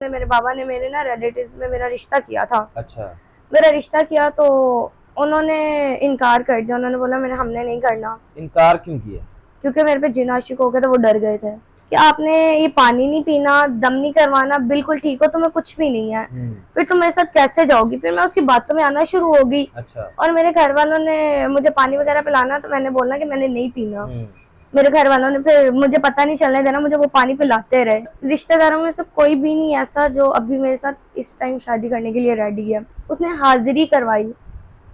मेरे बाबा ने मेरे ना रिलेटिव्स में मेरा रिश्ता किया था। अच्छा। मेरा रिश्ता किया तो उन्होंने इनकार कर दिया। उन्होंने बोला मैंने हमने नहीं करना, इनकार क्यों किया? क्योंकि मेरे पे जिन आशिक हो गए थे, वो डर गए थे कि आपने ये पानी नहीं पीना, दम नहीं करवाना, बिल्कुल ठीक हो, तुम्हें कुछ भी नहीं है, फिर तुम मेरे साथ कैसे जाओगी। फिर मैं उसकी बातों में आना शुरू हो गई। अच्छा। और मेरे घर वालों ने मुझे पानी वगैरह पिलाना, तो मैंने बोलना कि मैंने नहीं पीना। मेरे घर वालों ने फिर मुझे पता नहीं चलने देना, मुझे वो पानी पिलाते रहे। रिश्तेदारों में से कोई भी नहीं ऐसा जो अभी मेरे साथ इस टाइम शादी करने के लिए रेडी है। उसने हाजिरी करवाई,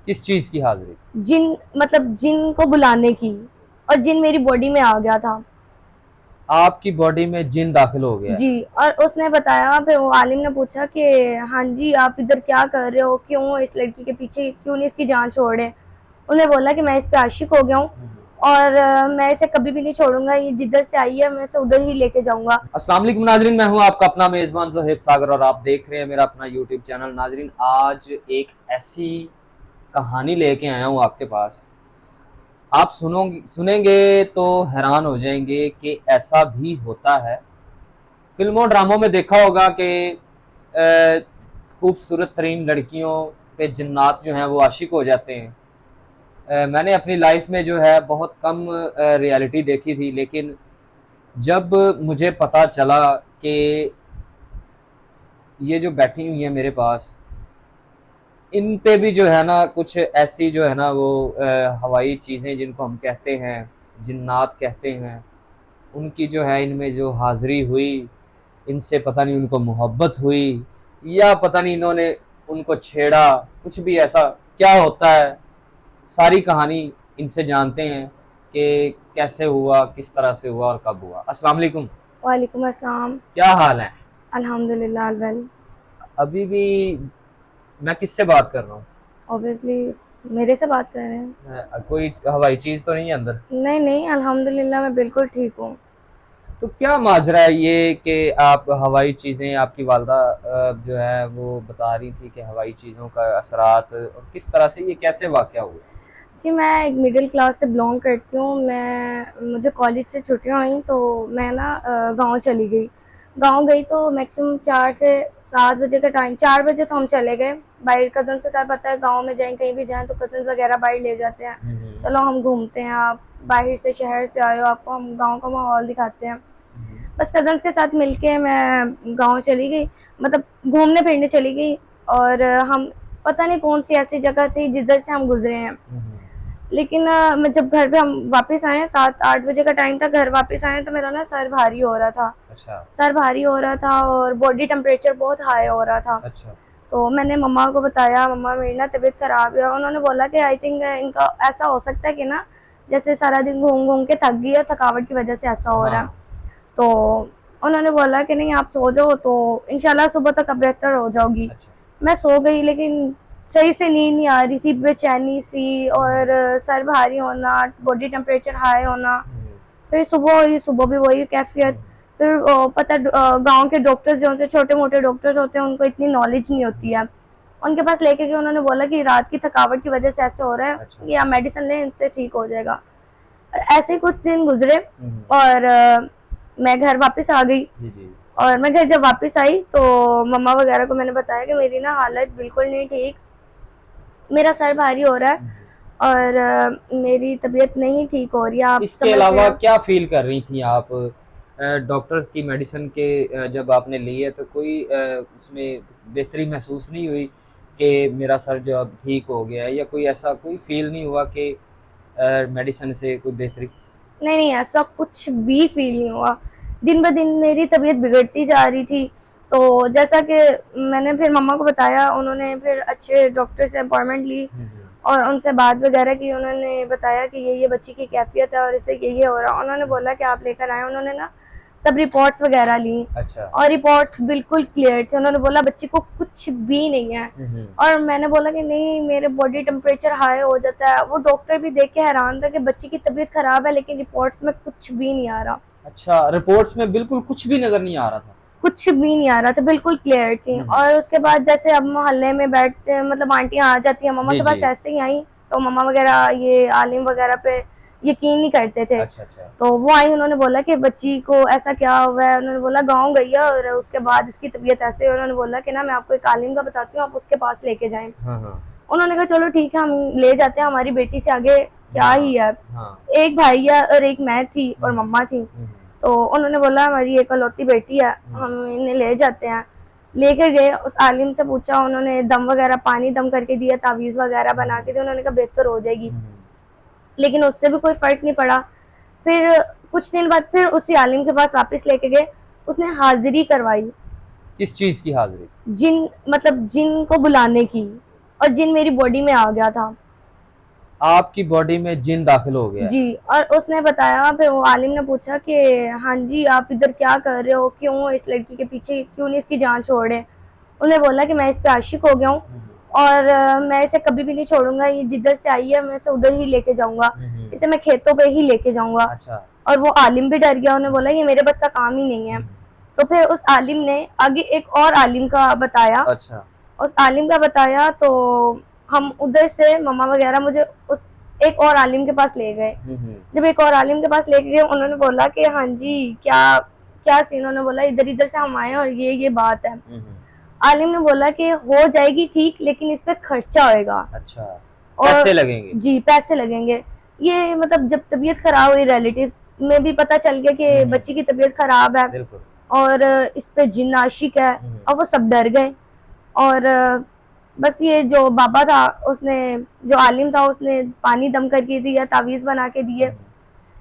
किस चीज की हाजिरी? जिन मतलब जिन को बुलाने की, और जिन मेरी बॉडी में आ गया था। आपकी बॉडी में जिन दाखिल हो गया है? जी। और उसने बताया, फिर वो आलिम ने पूछा कि हाँ जी आप इधर क्या कर रहे हो, क्यों इस लड़की के पीछे, क्यों नहीं इसकी जान छोड़ रहे। उन्हें बोला कि मैं इस पे आशिक हो गया हूँ, और मैं इसे कभी भी नहीं छोड़ूंगा, ये जिधर से आई है मैं इसे उधर ही लेके जाऊंगा। अस्सलाम वालेकुम नाजरीन, मैं हूं आपका अपना मेजबान ज़ोहैब सागर और आप देख रहे हैं मेरा अपना यूट्यूब चैनल। नाजरीन, आज एक ऐसी कहानी लेके आया हूं आपके पास। आप सुनेंगे तो हैरान हो जाएंगे कि ऐसा भी होता है। फिल्मों ड्रामों में देखा होगा कि खूबसूरत तरीन लड़कियों पे जिन्नात जो हैं वो आशिक हो जाते हैं। मैंने अपनी लाइफ में जो है बहुत कम रियलिटी देखी थी, लेकिन जब मुझे पता चला कि ये जो बैठी हुई है मेरे पास, इन पे भी जो है ना कुछ ऐसी जो है ना वो हवाई चीज़ें जिनको हम कहते हैं, जिन्नात कहते हैं, उनकी जो है इनमें जो हाज़िरी हुई, इनसे पता नहीं उनको मोहब्बत हुई या पता नहीं इन्होंने उनको छेड़ा, कुछ भी ऐसा क्या होता है, सारी कहानी इनसे जानते हैं कि कैसे हुआ, किस तरह से हुआ और कब हुआ। अस्सलाम वालेकुम। वालेकुम अस्सलाम। क्या हाल है? अल्हम्दुलिल्लाह वेल। अभी भी मैं किससे बात कर रहा हूँ? ऑब्वियसली मेरे से बात कर रहे हैं। कोई हवाई चीज़ तो नहीं है अंदर? नहीं नहीं, अल्हम्दुलिल्लाह मैं बिल्कुल ठीक हूँ। तो क्या माजरा है ये कि आप हवाई चीज़ें, आपकी वालदा जो है वो बता रही थी कि हवाई चीज़ों का असरात, और किस तरह से ये कैसे वाक़या हुआ? जी, मैं एक मिडिल क्लास से बिलोंग करती हूँ। मुझे कॉलेज से छुट्टियाँ हुई तो मैं ना गांव चली गई। गांव गई तो मैक्सिमम 4 से 7 बजे का टाइम, 4 बजे तो हम चले गए बाहर कज़न्स के साथ। पता है गांव में जाएं कहीं भी जाएं तो कज़न्स वगैरह बाहर ले जाते हैं, चलो हम घूमते हैं, आप बाहर से शहर से आए हो, आपको हम गाँव का माहौल दिखाते हैं। बस कज़न्स के साथ मिलके मैं गाँव चली गई, मतलब घूमने फिरने चली गई। और हम पता नहीं कौन सी ऐसी जगह थी जिधर से हम गुजरे हैं। लेकिन मैं जब घर पे हम वापस आए, 7-8 बजे का टाइम था, घर वापस आए तो मेरा ना सर भारी हो रहा था। अच्छा। सर भारी हो रहा था और बॉडी टेम्परेचर बहुत हाई हो रहा था। अच्छा। तो मैंने मम्मा को बताया, मम्मा मेरी ना तबीयत खराब है। उन्होंने बोला कि आई थिंक इनका ऐसा हो सकता है कि ना जैसे सारा दिन घूम घूम के थक गई है, थकावट की वजह से ऐसा हो रहा है। हाँ। तो उन्होंने बोला कि नहीं आप सो जाओ, तो इंशाल्लाह सुबह तक अब बेहतर हो जाओगी। अच्छा। मैं सो गई, लेकिन सही से नींद नहीं आ रही थी, बेचैनी सी और सर भारी होना, बॉडी टेम्परेचर हाई होना। फिर सुबह हुई, सुबह भी वही कैफियत। फिर पता गांव के डॉक्टर्स जो से छोटे मोटे डॉक्टर्स होते हैं, उनको इतनी नॉलेज नहीं होती है। उनके पास लेके गए, उन्होंने बोला कि रात की थकावट की वजह से ऐसे हो रहा है, अच्छा। या मेडिसिन लें, इनसे ठीक हो जाएगा। ऐसे ही कुछ दिन गुजरे और मैं घर वापस आ गई। जी जी। और मैं घर जब वापस आई तो मम्मा वगैरह को मैंने बताया कि मेरी ना हालत बिल्कुल नहीं ठीक, मेरा सर भारी हो रहा है और मेरी तबीयत नहीं ठीक हो रही है, आप इसके समझ रहे अलावा हैं। क्या फील कर रही थी आप? डॉक्टर्स की मेडिसिन के जब आपने ली है तो कोई उसमें बेहतरी महसूस नहीं हुई कि मेरा सर जो अब ठीक हो गया है, या कोई ऐसा कोई फील नहीं हुआ कि मेडिसिन से कोई बेहतरी? नहीं नहीं, ऐसा कुछ भी फील नहीं हुआ। दिन ब दिन मेरी तबीयत बिगड़ती जा रही थी। तो जैसा कि मैंने फिर मम्मा को बताया, उन्होंने फिर अच्छे डॉक्टर से अपॉइंटमेंट ली और उनसे बात वगैरह की। उन्होंने बताया कि ये बच्ची की कैफियत है और इससे ये हो रहा। उन्होंने बोला कि आप लेकर आए। उन्होंने ना सब रिपोर्ट्स वगैरह ली अच्छा। और रिपोर्ट्स बिल्कुल क्लियर थे। उन्होंने बोला बच्ची को कुछ भी नहीं है। और मैंने बोला कि नहीं, मेरे बॉडी टेम्परेचर हाई हो जाता है। वो डॉक्टर भी देख के हैरान था कि बच्ची की तबीयत खराब है लेकिन रिपोर्ट्स में कुछ भी नहीं आ रहा। अच्छा, रिपोर्ट्स में बिल्कुल कुछ भी नजर नहीं आ रहा था? कुछ भी नहीं आ रहा था, बिल्कुल क्लियर थी। और उसके बाद जैसे अब मोहल्ले में बैठते, मतलब आंटियां आ जाती हैं मम्मा जी के जी। पास, ऐसे ही आई तो मम्मा वगैरह ये आलिम वगैरह पे यकीन नहीं करते थे। अच्छा अच्छा। तो वो आई, उन्होंने बोला कि बच्ची को ऐसा क्या हुआ है, उन्होंने बोला गांव गई है और उसके बाद इसकी तबीयत ऐसे, उन्होंने बोला कि ना मैं आपको एक आलिम का बताती हूँ, आप उसके पास लेके जाएं। हाँ हाँ उन्होंने कहा चलो ठीक है, हम ले जाते हैं, हमारी बेटी से आगे क्या हाँ ही है। हाँ। एक भाई है और एक मैं थी और मम्मा थी। हम्म, तो उन्होंने बोला हमारी इकलौती बेटी है, हम इन्हें ले जाते हैं। लेकर गए, उस आलिम से पूछा, उन्होंने दम वगैरह पानी दम करके दिया, तावीज़ वगैरह बना के दिया, उन्होंने कहा बेहतर हो जाएगी, लेकिन उससे भी कोई फर्क नहीं पड़ा। फिर कुछ दिन बाद फिर उसी आलिम के पास वापस लेके गए, उसने हाजिरी करवाई, किस चीज की हाजिरी? जिन मतलब जिन को बुलाने की, और जिन मेरी बॉडी में आ गया था। आपकी बॉडी में जिन दाखिल हो गया है? जी, और उसने बताया, फिर वो आलिम ने पूछा कि हाँ जी आप इधर क्या कर रहे हो, क्यों इस लड़की के पीछे, क्यों नहीं इसकी जान छोड़ रहे। उन्होंने बोला कि मैं इस पे आशिक हो गया हूँ और मैं इसे कभी भी नहीं छोड़ूंगा, ये जिधर से आई है मैं इसे उधर ही लेके जाऊंगा, इसे मैं खेतों पे ही लेके जाऊंगा। अच्छा। और वो आलिम भी डर गया, उन्होंने बोला ये मेरे बस का काम ही नहीं है। तो फिर उस आलिम ने आगे एक और आलिम का बताया। अच्छा। उस आलिम का बताया तो हम उधर से मम्मा वगैरह मुझे उस एक और आलिम के पास ले गए। जब एक और आलिम के पास लेके गए, उन्होंने बोला कि हाँ जी क्या क्या सीन, उन्होंने बोला इधर इधर से हम आए और ये बात है। आलिम ने बोला कि हो जाएगी ठीक, लेकिन इस पे खर्चा होएगा। अच्छा, और पैसे लगेंगे? जी पैसे लगेंगे। ये मतलब जब तबीयत खराब हुई, रिलेटिव्स में भी पता चल गया कि बच्ची की तबीयत खराब है और इस पे जिन आशिक है, और वो सब डर गए। और बस ये जो बाबा था, उसने जो आलिम था, उसने पानी दम करके दिया, तावीज़ बना के दिए,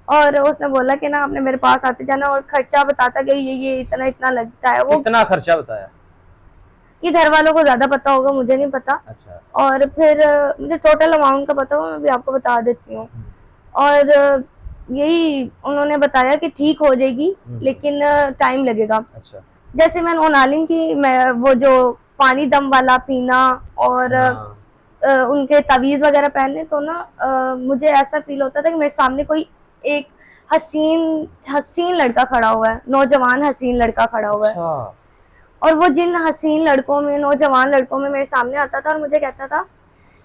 और उसने बोला कि ना आपने मेरे पास आते जाना, और खर्चा बताता कि ये इतना इतना लगता है। वो कितना खर्चा बताया? ये घर वालों को ज्यादा पता होगा, मुझे नहीं पता। अच्छा। और फिर मुझे टोटल अमाउंट का पता हुआ, मैं भी आपको बता देती हूँ। और यही उन्होंने बताया कि ठीक हो जाएगी, लेकिन टाइम लगेगा। अच्छा। जैसे मैंने उन आलिम की मैं वो जो पानी दम वाला पीना और उनके तावीज़ वगैरह पहनने, तो ना मुझे ऐसा फील होता था कि मेरे सामने कोई एक हसीन लड़का खड़ा हुआ है, नौजवान हसीन लड़का खड़ा हुआ है। अच्छा। और वो जिन हसीन लड़कों में, नौजवान लड़कों में मेरे सामने आता था और मुझे कहता था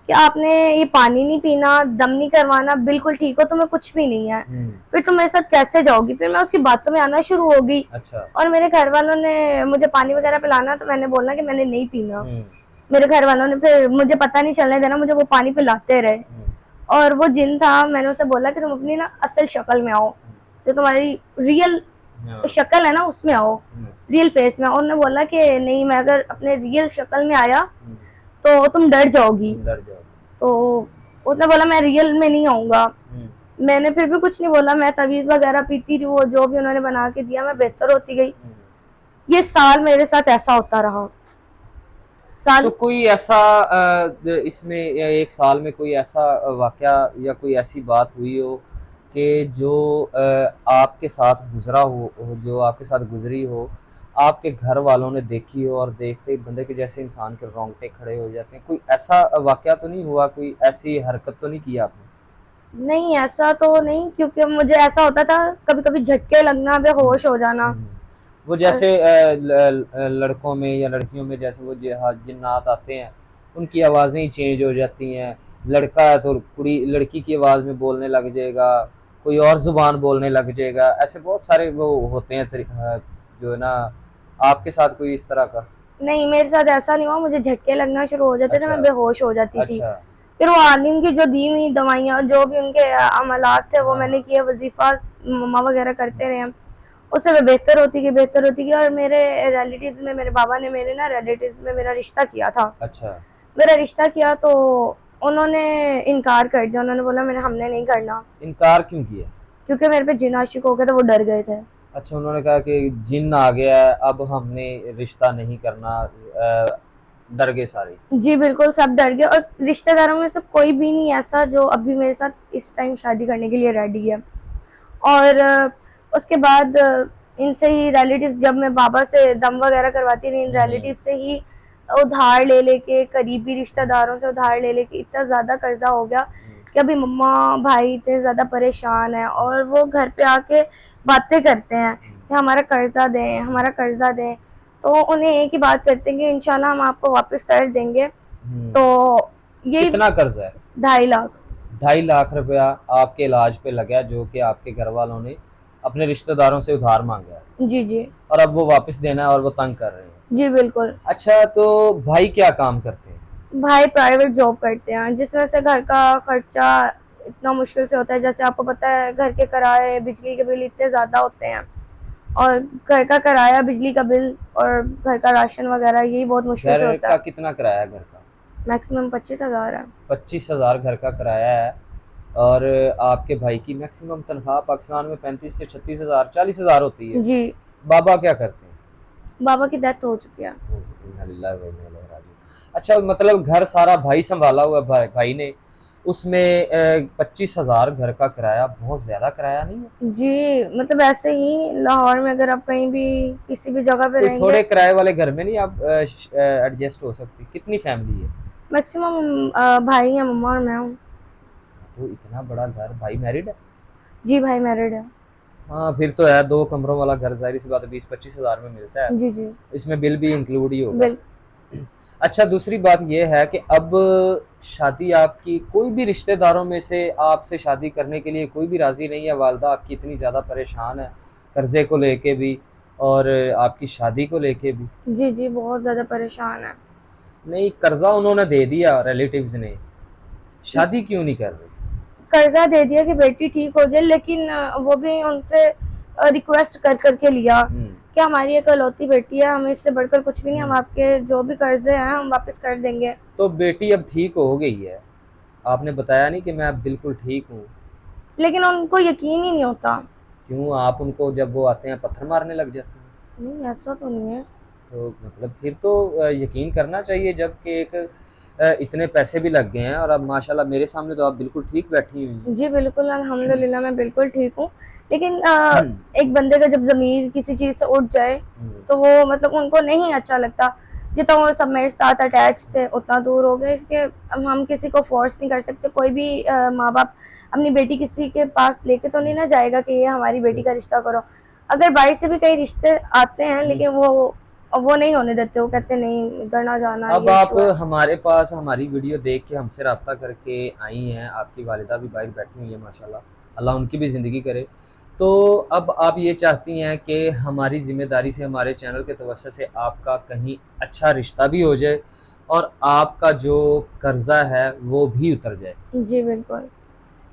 कि आपने ये पानी नहीं पीना, दम नहीं करवाना, बिल्कुल ठीक हो, तुम्हें कुछ भी नहीं है, फिर तुम मेरे साथ कैसे जाओगी। फिर मैं उसकी बातों में आना शुरू हो गई। अच्छा। और मेरे घर वालों ने मुझे पानी वगैरह पिलाना, तो मैंने बोलना कि मैंने नहीं पीना। मेरे घर वालों ने फिर मुझे पता नहीं चलने देना, मुझे वो पानी पिलाते रहे। और वो जिन था, मैंने उसे बोला कि तुम अपनी ना असल शक्ल में आओ, जो तुम्हारी रियल शक्ल है ना उसमें आओ, रियल फेस में। और उन्होंने बोला कि नहीं, मैं अगर अपने रियल शक्ल में आया तो तुम डर जाओगी। तो उसने बोला मैं रियल में नहीं आऊंगा। मैंने फिर भी कुछ नहीं बोला, मैं तावीज़ वगैरह पीती रही, वो जो भी उन्होंने बना के दिया, मैं बेहतर होती गई। ये साल मेरे साथ ऐसा होता रहा। साल तो कोई ऐसा इसमें एक साल में कोई ऐसा वाकया या कोई ऐसी बात हुई हो कि जो आपके साथ गुजरा हो, जो आपके साथ गुजरी हो, आपके घर वालों ने देखी हो और देखते ही बंदे के जैसे इंसान के रोंगटे खड़े हो जाते हैं? कोई ऐसा वाकया तो नहीं हुआ, कोई ऐसी हरकत तो नहीं की आपने? नहीं, ऐसा तो नहीं, क्योंकि मुझे ऐसा होता था कभी कभी झटके लगना, बेहोश हो जाना। वो जैसे लड़कों में या लड़कियों में जैसे वो जिन्नात आते हैं, उनकी आवाज़ें ही चेंज हो जाती हैं। लड़का है तो कुड़ी लड़की की आवाज़ में बोलने लग जाएगा, कोई और ज़ुबान बोलने लग जाएगा। ऐसे बहुत सारे वो होते हैं जो है ना। आपके साथ कोई इस तरह का? नहीं, मेरे साथ ऐसा नहीं हुआ, मुझे झटके लगना शुरू हो जाते थे, मैं बेहोश हो जाती थी। अच्छा। फिर वो आलिम की जो दी हुई दवाइयाँ, जो भी उनके अमलात थे, वो मैंने किए, वजीफा मम्मा वगैरह करते रहे हम, उससे मैं बेहतर होती गई। और मेरे रिलेटिव्स में, मेरे बाबा ने मेरे ना रिलेटिव्स में मेरा रिश्ता किया था। अच्छा। मेरा रिश्ता किया तो उन्होंने इनकार कर दिया, उन्होंने बोला हमने नहीं करना। इनकार क्यों किया? क्योंकि मेरे पे जिन आशिक हो गए थे, वो डर गए थे। अच्छा, उन्होंने कहा कि जिन आ गया है, अब हमने रिश्ता नहीं करना, डर गए सारे? जी बिल्कुल, सब डर गए। और रिश्तेदारों में से कोई भी नहीं ऐसा जो अभी मेरे साथ इस टाइम शादी करने के लिए रेडी है। और उसके बाद इनसे ही रिलेटिव्स, जब मैं बाबा से दम वगैरह करवाती रही, इन रिलेटिव से ही उधार ले लेके, करीबी रिश्तेदारों से उधार ले लेके इतना ज़्यादा कर्जा हो गया कि अभी मम्मा भाई इतने ज़्यादा परेशान हैं। और वो घर पे आके बातें करते हैं कि हमारा कर्जा दें, हमारा कर्जा दें। तो उन्हें एक ही बात करते हैं कि इंशाल्लाह हम आपको वापस कर देंगे। तो ये कितना कर्जा है? 2.5 लाख। 2.5 लाख रुपया आपके इलाज पे लगा, जो कि आपके घर वालों ने अपने रिश्तेदारों से उधार मांगा है, जी जी और अब वो वापस देना है और वो तंग कर रहे हैं। जी बिल्कुल। अच्छा, तो भाई क्या काम करते हैं? भाई प्राइवेट जॉब करते हैं, जिस वजह से घर का खर्चा इतना मुश्किल से होता है। जैसे आपको पता है, घर के किराए, बिजली के बिल इतने ज़्यादा होते हैं, और घर का किराया, बिजली का बिल और घर का राशन वगैरह, यही बहुत मुश्किल से घर होता का है। कितना किराया है घर का? मैक्सिमम 25,000 है। 25,000 घर का किराया है। और आपके भाई की मैक्सिमम तनख्वाह पाकिस्तान में 35 से 36,000, 40,000 होती है। जी। बाबा क्या करते हैं? बाबा की डेथ हो चुकी है। ओह, इन्ना लिल्लाहि व इन्ना इलैहि राजिऊन। अच्छा, मतलब घर सारा भाई संभाला हुआ, भाई ने, उसमें 25,000 घर का किराया बहुत ज़्यादा किराया नहीं है? जी, मतलब ऐसे ही लाहौर में अगर आप कहीं भी किसी भी जगह पे कोई रहेंगे, थोड़े किराए वाले घर में नहीं आप एडजस्ट हो सकती? कितनी फैमिली है? मैक्सिमम भाई हैं, मम्मा और मैं हूँ। तो इतना बड़ा घर, भाई मैरिड है? जी, भाई मैरिड है। हाँ, फिर तो है, 2 कमरों वाला घर, जाहिर सी बात है 20-25 हज़ार में मिलता है। जी जी इसमें बिल भी इंक्लूड ही होगा। बिल अच्छा, दूसरी बात ये है कि अब शादी आपकी, कोई भी रिश्तेदारों में से आपसे शादी करने के लिए कोई भी राज़ी नहीं है। वालिदा आपकी इतनी ज़्यादा परेशान है, कर्ज़े को लेके भी और आपकी शादी को लेके भी। जी जी बहुत ज़्यादा परेशान है। नहीं, कर्ज़ा उन्होंने दे दिया रिलेटिव्स ने, शादी क्यों नहीं कर रहे? कर्जा दे दिया कि बेटी ठीक हो जाए, लेकिन वो भी उनसे रिक्वेस्ट कर करके लिया कि हमारी इकलौती बेटी है, हमें इससे बढ़कर कुछ भी नहीं, हम आपके जो भी कर्जे हैं हम वापस कर देंगे। तो बेटी अब ठीक हो गई है, आपने बताया नहीं कि मैं अब बिल्कुल ठीक हूँ? लेकिन उनको यकीन ही नहीं होता। क्यों, आप उनको जब वो आते हैं पत्थर मारने लग जाते हैं? नहीं, ऐसा तो नहीं है। तो मतलब फिर तो यकीन करना चाहिए, जबकि एक इतने पैसे भी लग गए हैं, और अब माशाल्लाह मेरे सामने तो आप बिल्कुल ठीक बैठी हुई हैं। जी बिल्कुल, अल्हम्दुलिल्लाह मैं बिल्कुल ठीक हूँ। लेकिन हम्म, एक बंदे का जब ज़मीर किसी चीज़ से उठ जाए, हम्म। तो वो मतलब उनको नहीं अच्छा लगता। जितना वो सब मेरे साथ अटैच थे, उतना दूर हो गए, इसलिए अब हम किसी को फ़ोर्स नहीं कर सकते। कोई भी माँ-बाप अपनी बेटी किसी के पास लेके तो नहीं ना जाएगा कि ये हमारी बेटी का रिश्ता करो। अगर बाहर से भी कई रिश्ते आते हैं, लेकिन वो नहीं होने देते, वो कहते हैं नहीं, इधर ना जाना, अब ये आप इश्यू है। हमारे पास हमारी वीडियो देख के हमसे रब्ता करके आई हैं, आपकी वालिदा भी बाहर बैठी हुई है माशाल्लाह, अल्लाह उनकी भी ज़िंदगी करे। तो अब आप ये चाहती हैं कि हमारी ज़िम्मेदारी से, हमारे चैनल के तवज्जो से आपका कहीं अच्छा रिश्ता भी हो जाए और आपका जो कर्ज़ा है वो भी उतर जाए। जी बिल्कुल।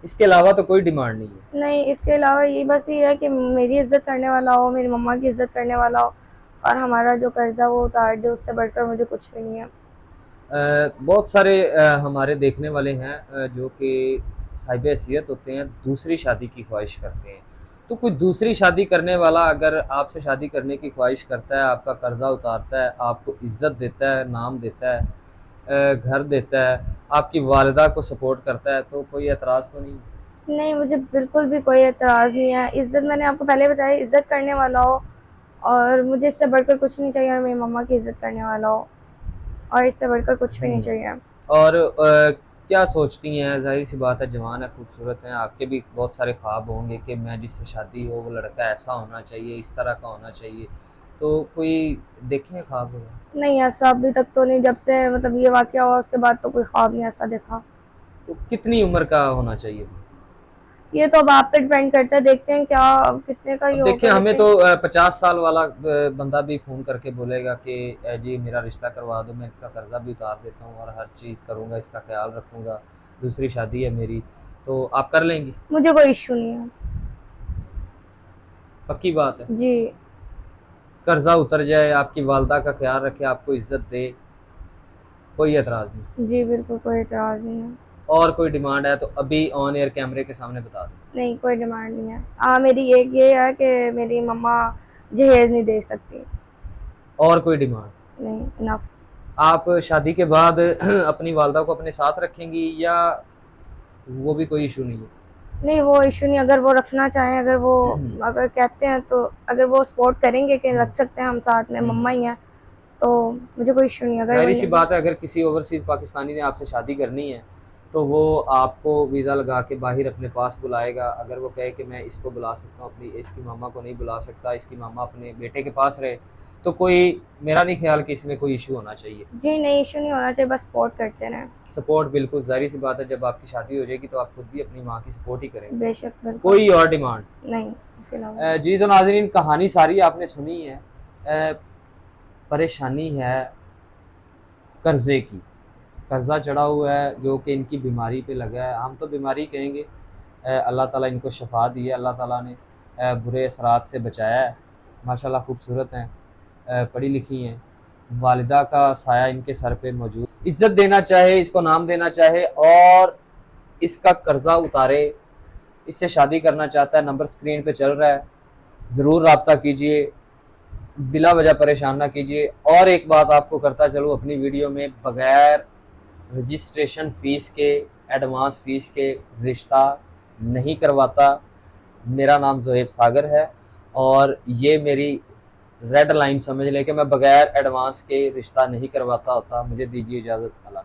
इसके अलावा तो कोई डिमांड नहीं है। नहीं, इसके अलावा ये बस ये है कि मेरी इज़्ज़त करने वाला हो, मेरी मम्मा की इज़्ज़त करने वाला हो, और हमारा जो कर्ज़ा वो उतार दे, उससे बढ़कर मुझे कुछ भी नहीं है। बहुत सारे हमारे देखने वाले हैं जो कि साहिब हैसियत होते हैं, दूसरी शादी की ख्वाहिश करते हैं। तो कोई दूसरी शादी करने वाला अगर आपसे शादी करने की ख्वाहिश करता है, आपका कर्ज़ा उतारता है, आपको इज़्ज़त देता है, नाम देता है, घर देता है, आपकी वालिदा को सपोर्ट करता है, तो कोई एतराज़ तो नहीं? नहीं, मुझे बिल्कुल भी कोई एतराज़ नहीं है। इज़्ज़त मैंने आपको पहले बताया, इज़्ज़त करने वाला हो, और मुझे इससे बढ़कर कुछ नहीं चाहिए, और मेरी मम्मा की इज़्ज़त करने वाला हो, और इससे बढ़कर कुछ भी नहीं चाहिए। और क्या सोचती हैं? ज़ाहिर-सी बात है, जवान है, खूबसूरत हैं, आपके भी बहुत सारे ख्वाब होंगे कि मैं जिससे शादी हो वो लड़का ऐसा होना चाहिए, इस तरह का होना चाहिए। तो कोई देखे हैं ख्वाब वगैरह? नहीं, ऐसा अभी तक तो नहीं, जब से मतलब ये वाक़या हुआ उसके बाद तो कोई ख्वाब नहीं ऐसा देखा। तो कितनी उम्र का होना चाहिए? ये तो अब आप पे डिपेंड करता है, देखते हैं क्या कितने का ये अब देखिए, होगा, हमें लेकिन तो 50 साल वाला बंदा भी फ़ोन करके बोलेगा कि जी मेरा रिश्ता करवा दो, मैं इसका कर्ज़ा भी उतार देता हूँ और हर चीज़ करूँगा, इसका ख़्याल रखूँगा, दूसरी शादी है मेरी, तो आप कर लेंगी? मुझे कोई इश्यू नहीं है। पक्की बात है? जी। कर्ज़ा उतर जाए, आपकी वालिदा का ख़्याल रखे, आपको इज़्ज़त दे, कोई एतराज़ नहीं। जी, बिल्कुल कोई एतराज़ नहीं है। और कोई डिमांड है तो अभी ऑन एयर कैमरे के सामने बता दें। नहीं, कोई डिमांड नहीं है। मेरी एक ये है कि मेरी मम्मा जहेज़ नहीं दे सकती। और कोई डिमांड? नहीं, इनफ। आप शादी के बाद अपनी वालिदा को अपने साथ रखेंगी या वो भी कोई इशू नहीं है? नहीं, वो इश्यू नहीं, अगर वो रखना चाहें, अगर कहते हैं, तो अगर वो सपोर्ट करेंगे कि रख सकते हैं हम साथ में, मम्मा ही हैं, तो मुझे कोई इश्यू नहीं है। अगर वो जाहिर सी नहीं, बात है, अगर किसी ओवरसीज़ पाकिस्तानी ने आपसे शादी करनी है तो वो आपको वीज़ा लगा के बाहर अपने पास बुलाएगा। अगर वो कहे कि मैं इसको बुला सकता हूँ, अपनी इसकी मामा को नहीं बुला सकता, इसकी मामा अपने बेटे के पास रहे, तो कोई मेरा नहीं ख्याल कि इसमें कोई इशू होना चाहिए। जी नहीं, इशू नहीं होना चाहिए, बस सपोर्ट करते रहें। सपोर्ट बिल्कुल ज़ाहिर सी बात है, जब आपकी शादी हो जाएगी तो आप खुद भी अपनी माँ की सपोर्ट ही करेंगे, बेशक, बिल्कुल कोई और डिमांड नहीं इसके अलावा। जी। तो नाज़रीन, कहानी सारी आपने सुनी है। परेशानी है कर्ज़े की, कर्ज़ा चढ़ा हुआ है जो कि इनकी बीमारी पे लगा है, हम तो बीमारी कहेंगे। अल्लाह ताला इनको शफ़ा दी है, अल्लाह ताला ने बुरे असरात से बचाया है। माशाल्लाह खूबसूरत हैं, पढ़ी लिखी हैं, वालिदा का साया इनके सर पे मौजूद। इज़्ज़त देना चाहे, इसको नाम देना चाहे और इसका कर्ज़ा उतारे, इससे शादी करना चाहता है, नंबर स्क्रीन पे चल रहा है, ज़रूर रब्ता कीजिए, बिला वजह परेशान ना कीजिए। और एक बात आपको करता चलूँ अपनी वीडियो में, बग़ैर रजिस्ट्रेशन फ़ीस के, एडवांस फ़ीस के रिश्ता नहीं करवाता। मेरा नाम ज़ोहेब सागर है और ये मेरी रेड लाइन समझ लें कि मैं बग़ैर एडवांस के रिश्ता नहीं करवाता होता। मुझे दीजिए इजाज़त। अल्लाह ने